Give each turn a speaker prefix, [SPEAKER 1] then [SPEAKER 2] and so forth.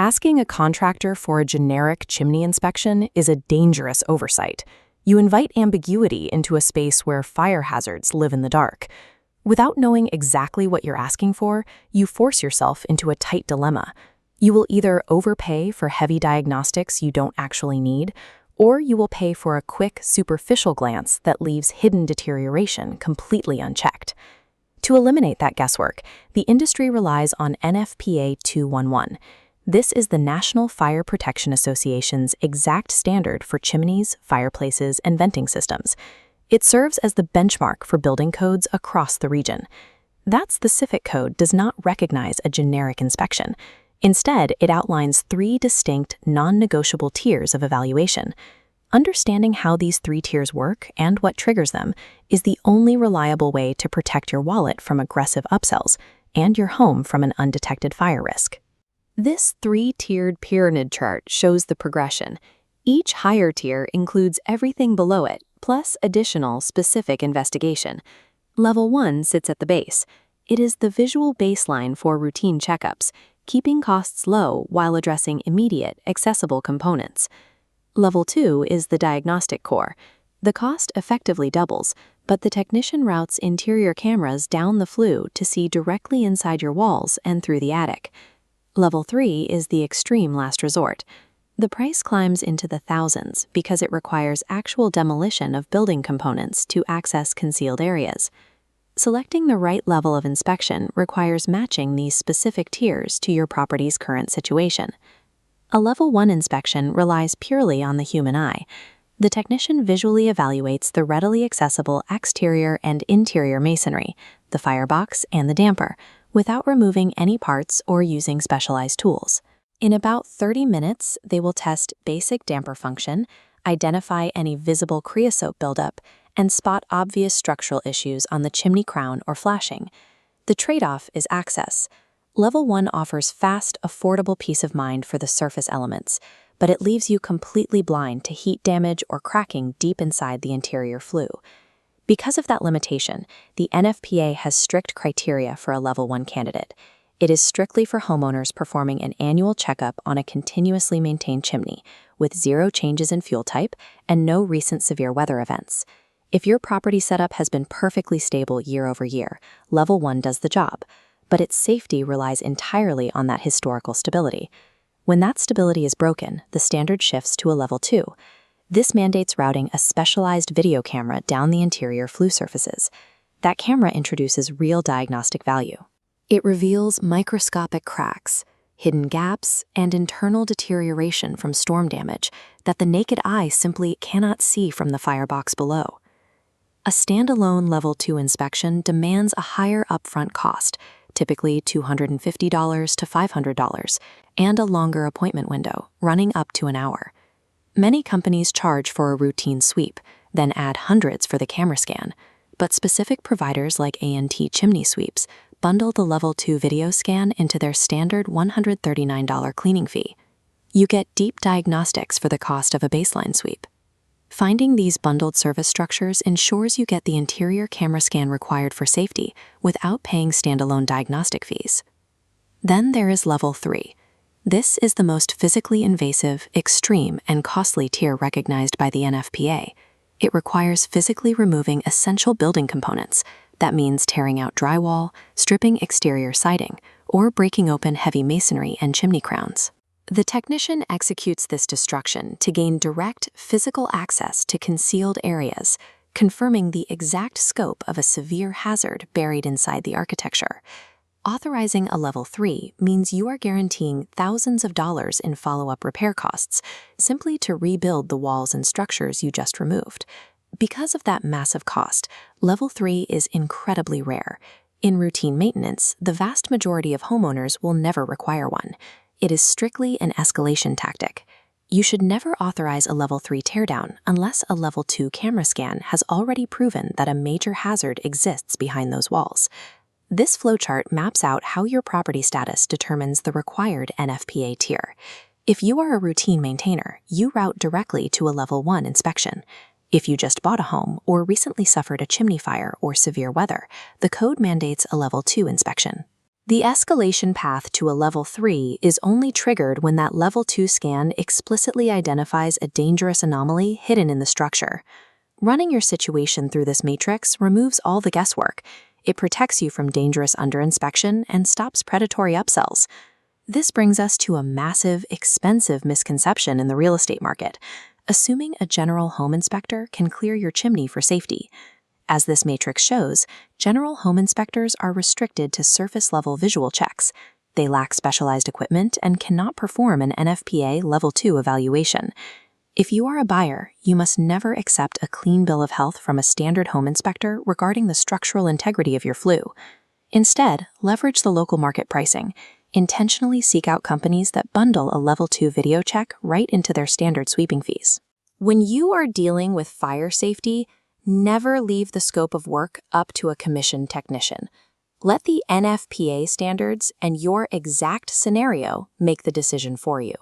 [SPEAKER 1] Asking a contractor for a generic chimney inspection is a dangerous oversight. You invite ambiguity into a space where fire hazards live in the dark. Without knowing exactly what you're asking for, you force yourself into a tight dilemma. You will either overpay for heavy diagnostics you don't actually need, or you will pay for a quick, superficial glance that leaves hidden deterioration completely unchecked. To eliminate that guesswork, the industry relies on NFPA 211. This is the National Fire Protection Association's exact standard for chimneys, fireplaces, and venting systems. It serves as the benchmark for building codes across the region. That specific code does not recognize a generic inspection. Instead, it outlines 3 distinct, non-negotiable tiers of evaluation. Understanding how these 3 tiers work and what triggers them is the only reliable way to protect your wallet from aggressive upsells and your home from an undetected fire risk. This 3-tiered pyramid chart shows the progression. Each higher tier includes everything below it, plus additional specific investigation. Level 1 sits at the base. It is the visual baseline for routine checkups, keeping costs low while addressing immediate, accessible components. Level 2 is the diagnostic core. The cost effectively doubles, but the technician routes interior cameras down the flue to see directly inside your walls and through the attic. Level 3 is the extreme last resort. The price climbs into the thousands because it requires actual demolition of building components to access concealed areas. Selecting the right level of inspection requires matching these specific tiers to your property's current situation. A Level 1 inspection relies purely on the human eye. The technician visually evaluates the readily accessible exterior and interior masonry, the firebox, and the damper, without removing any parts or using specialized tools. In about 30 minutes, they will test basic damper function, identify any visible creosote buildup, and spot obvious structural issues on the chimney crown or flashing. The trade-off is access. Level 1 offers fast, affordable peace of mind for the surface elements, but it leaves you completely blind to heat damage or cracking deep inside the interior flue. Because of that limitation, the NFPA has strict criteria for a Level 1 candidate. It is strictly for homeowners performing an annual checkup on a continuously maintained chimney, with 0 changes in fuel type and no recent severe weather events. If your property setup has been perfectly stable year over year, Level 1 does the job, but its safety relies entirely on that historical stability. When that stability is broken, the standard shifts to a Level 2. This mandates routing a specialized video camera down the interior flue surfaces. That camera introduces real diagnostic value. It reveals microscopic cracks, hidden gaps, and internal deterioration from storm damage that the naked eye simply cannot see from the firebox below. A standalone Level 2 inspection demands a higher upfront cost, typically $250 to $500, and a longer appointment window, running up to an hour. Many companies charge for a routine sweep, then add hundreds for the camera scan, but specific providers like A&T Chimney Sweeps bundle the Level 2 video scan into their standard $139 cleaning fee. You get deep diagnostics for the cost of a baseline sweep. Finding these bundled service structures ensures you get the interior camera scan required for safety without paying standalone diagnostic fees. Then there is Level 3. This is the most physically invasive, extreme, and costly tier recognized by the NFPA. It requires physically removing essential building components. That means tearing out drywall, stripping exterior siding, or breaking open heavy masonry and chimney crowns. The technician executes this destruction to gain direct physical access to concealed areas, confirming the exact scope of a severe hazard buried inside the architecture. Authorizing a Level 3 means you are guaranteeing thousands of dollars in follow-up repair costs, simply to rebuild the walls and structures you just removed. Because of that massive cost, Level 3 is incredibly rare. In routine maintenance, the vast majority of homeowners will never require one. It is strictly an escalation tactic. You should never authorize a Level 3 teardown unless a Level 2 camera scan has already proven that a major hazard exists behind those walls. This flowchart maps out how your property status determines the required NFPA tier. If you are a routine maintainer, you route directly to a Level 1 inspection. If you just bought a home or recently suffered a chimney fire or severe weather, the code mandates a Level 2 inspection. The escalation path to a Level 3 is only triggered when that Level 2 scan explicitly identifies a dangerous anomaly hidden in the structure. Running your situation through this matrix removes all the guesswork. It protects you from dangerous underinspection and stops predatory upsells. This brings us to a massive, expensive misconception in the real estate market, assuming a general home inspector can clear your chimney for safety. As this matrix shows, general home inspectors are restricted to surface-level visual checks. They lack specialized equipment and cannot perform an NFPA Level 2 evaluation. If you are a buyer, you must never accept a clean bill of health from a standard home inspector regarding the structural integrity of your flue. Instead, leverage the local market pricing. Intentionally seek out companies that bundle a Level 2 video check right into their standard sweeping fees. When you are dealing with fire safety, never leave the scope of work up to a commissioned technician. Let the NFPA standards and your exact scenario make the decision for you.